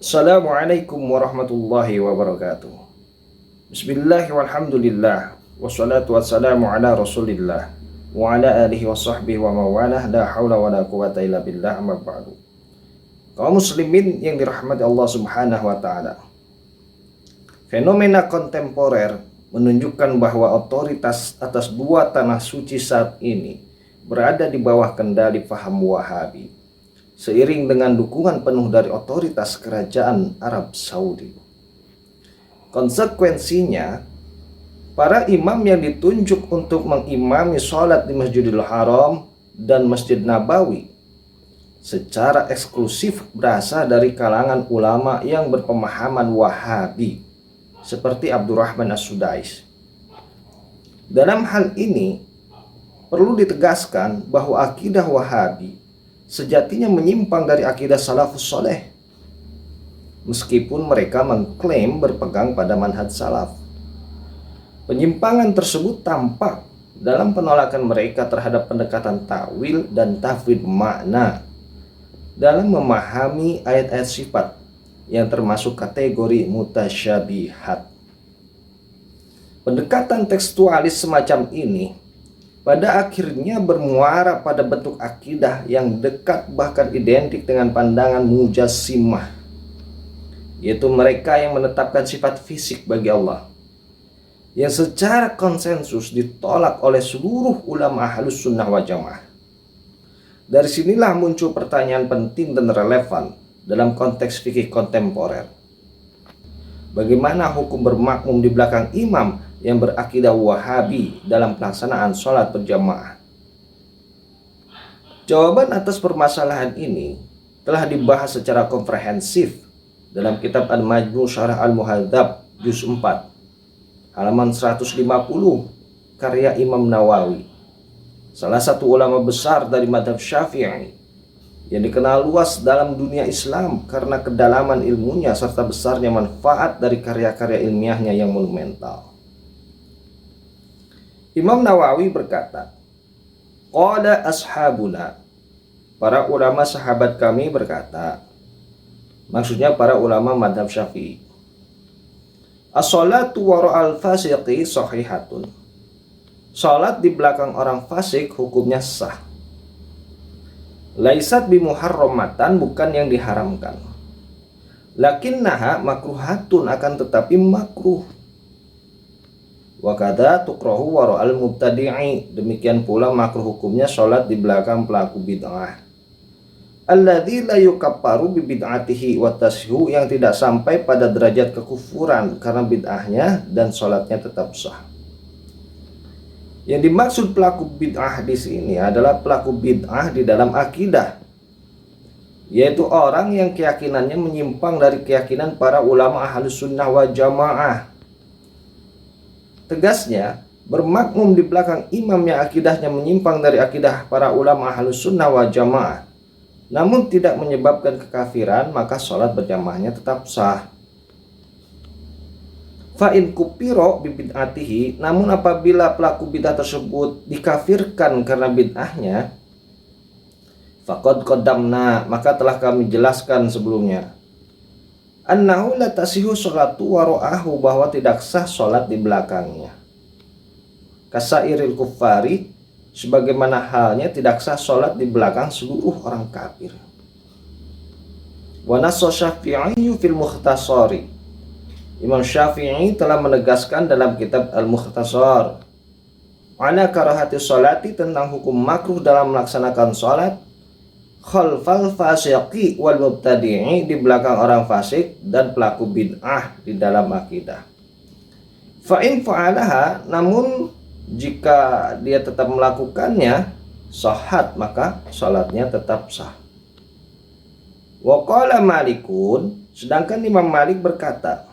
Assalamualaikum warahmatullahi wabarakatuh. Bismillah walhamdulillah wassalatu wassalamu ala rasulillah wa ala alihi wa sahbihi wa mawalah la hawla wa la quwata illa billah amma ba'du. Kaum muslimin yang dirahmati Allah subhanahu wa ta'ala, fenomena kontemporer menunjukkan bahwa otoritas atas dua tanah suci saat ini berada di bawah kendali paham Wahabi, seiring dengan dukungan penuh dari otoritas kerajaan Arab Saudi. Konsekuensinya, para imam yang ditunjuk untuk mengimami sholat di Masjidil Haram dan Masjid Nabawi secara eksklusif berasal dari kalangan ulama yang berpemahaman Wahabi, seperti Abdurrahman As-Sudais. Dalam hal ini, perlu ditegaskan bahwa akidah Wahabi sejatinya menyimpang dari akidah salafus soleh, meskipun mereka mengklaim berpegang pada manhaj salaf. Penyimpangan tersebut tampak dalam penolakan mereka terhadap pendekatan takwil dan tafwid makna dalam memahami ayat-ayat sifat yang termasuk kategori mutasyabihat. Pendekatan tekstualis semacam ini pada akhirnya bermuara pada bentuk akidah yang dekat bahkan identik dengan pandangan mujassimah, yaitu mereka yang menetapkan sifat fisik bagi Allah, yang secara konsensus ditolak oleh seluruh ulama Ahlus Sunnah wal Jamaah. Dari sinilah muncul pertanyaan penting dan relevan dalam konteks fikih kontemporer. Bagaimana hukum bermakmum di belakang imam yang berakidah Wahabi dalam pelaksanaan sholat berjamaah? Jawaban atas permasalahan ini telah dibahas secara komprehensif dalam kitab Al-Majmu' Syarah Al-Muhadzab juz 4 halaman 150 karya Imam Nawawi, salah satu ulama besar dari madhab Syafi'i yang dikenal luas dalam dunia Islam karena kedalaman ilmunya serta besarnya manfaat dari karya-karya ilmiahnya yang monumental. Imam Nawawi berkata, qala ashabuna, para ulama sahabat kami berkata, maksudnya para ulama madhab Syafi'i, as-salatu wara'al fasiqi sahihatun, salat di belakang orang fasik hukumnya sah. Laisat bimuharramatan, bukan yang diharamkan. Lakinnaha makruhatun, akan tetapi makruh. Wa kadza tukrahu wara'al mubtadi'i, demikian pula makruh hukumnya salat di belakang pelaku bid'ah. Alladzi la yukaffaru bi bid'atihi wa tashihu, yang tidak sampai pada derajat kekufuran karena bid'ahnya dan salatnya tetap sah. Yang dimaksud pelaku bid'ah di sini adalah pelaku bid'ah di dalam akidah, yaitu orang yang keyakinannya menyimpang dari keyakinan para ulama Ahlus Sunnah wal Jamaah. Tegasnya, bermakmum di belakang imam yang akidahnya menyimpang dari akidah para ulama Ahlus Sunnah wal Jamaah, namun tidak menyebabkan kekafiran, maka sholat berjamaahnya tetap sah. Fa'in kupiro bibid'atihi, namun apabila pelaku bid'ah tersebut dikafirkan karena bid'ahnya, faqad qaddamna, maka telah kami jelaskan sebelumnya, annahu la tasihu sholatu wara'ahu, bahwa tidak sah sholat di belakangnya. Kasairil kuffari, sebagaimana halnya tidak sah sholat di belakang seluruh orang kafir. Wa nassa Syafi'i fil Mukhtasari, Imam Syafi'i telah menegaskan dalam kitab Al-Mukhtasar ala karahati sholati, tentang hukum makruh dalam melaksanakan sholat khalfal fasiqi wal mubtadi'i, di belakang orang fasik dan pelaku bid'ah di dalam akidah. Fa'in fa'alaha, namun jika dia tetap melakukannya, sahhat, maka sholatnya tetap sah. Wa qala Malikun, sedangkan Imam Malik berkata,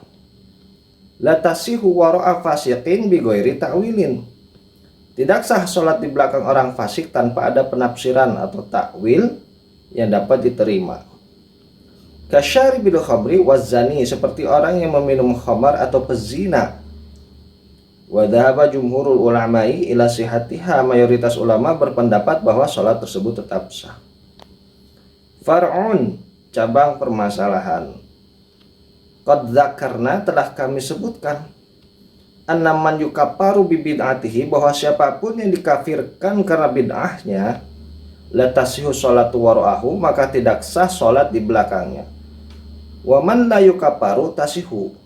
la tasihu wara'a fasiqin bi ghairi ta'wilin, tidak sah sholat di belakang orang fasik tanpa ada penafsiran atau takwil yang dapat diterima. Kasyaribil khamri wazani, seperti orang yang meminum khamar atau pezina. Wa dhahaba jumhurul ulama'i ila sihatiha, mayoritas ulama berpendapat bahwa sholat tersebut tetap sah. Far'un, cabang permasalahan. Qad dzakarna, telah kami sebutkan, annaman yukaffaru bi bid'atihi, bahwa siapapun yang dikafirkan karena bid'ahnya, la tasihu sholatu wara'ahu, maka tidak sah sholat di belakangnya. Wa man la yukaffaru tasihu,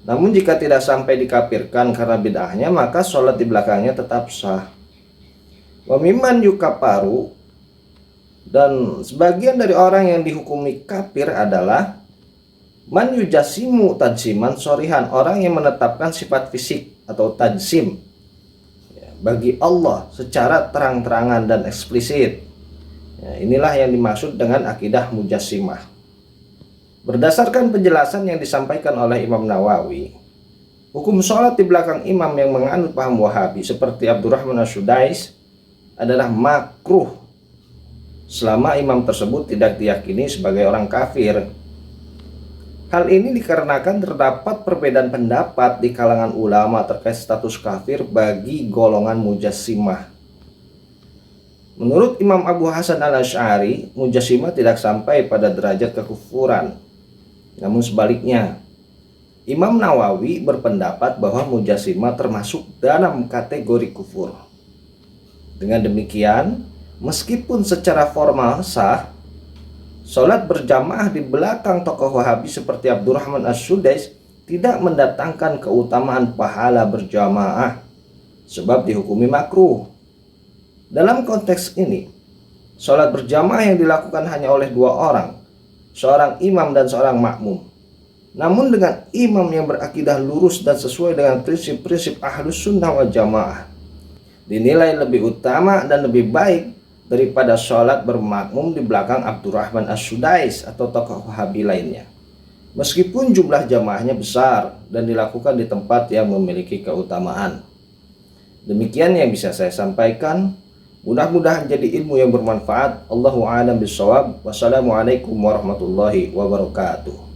namun jika tidak sampai dikafirkan karena bid'ahnya, maka sholat di belakangnya tetap sah. Wa mimman yukaffaru, dan sebagian dari orang yang dihukumi kafir adalah man yujasimu tajsiman sorihan, orang yang menetapkan sifat fisik atau tajsim bagi Allah secara terang-terangan dan eksplisit. Inilah yang dimaksud dengan akidah mujassimah. Berdasarkan penjelasan yang disampaikan oleh Imam Nawawi, hukum sholat di belakang imam yang menganut paham Wahabi seperti Abdurrahman As-Sudais adalah makruh selama imam tersebut tidak diyakini sebagai orang kafir. Hal ini dikarenakan terdapat perbedaan pendapat di kalangan ulama terkait status kafir bagi golongan mujassimah. Menurut Imam Abu Hasan Al-Asy'ari, mujassimah tidak sampai pada derajat kekufuran. Namun sebaliknya, Imam Nawawi berpendapat bahwa mujassimah termasuk dalam kategori kufur. Dengan demikian, meskipun secara formal sah, sholat berjamaah di belakang tokoh Wahabi seperti Abdurrahman As-Sudais tidak mendatangkan keutamaan pahala berjamaah, sebab dihukumi makruh. Dalam konteks ini, sholat berjamaah yang dilakukan hanya oleh dua orang, seorang imam dan seorang makmum. Namun dengan imam yang berakidah lurus dan sesuai dengan prinsip-prinsip Ahlus Sunnah wal Jamaah, dinilai lebih utama dan lebih baik daripada sholat bermakmum di belakang Abdurrahman As-Sudais atau tokoh Wahabi lainnya, meskipun jumlah jamaahnya besar dan dilakukan di tempat yang memiliki keutamaan. Demikian yang bisa saya sampaikan. Mudah-mudahan jadi ilmu yang bermanfaat. Allahu a'lam bishawab. Wassalamualaikum warahmatullahi wabarakatuh.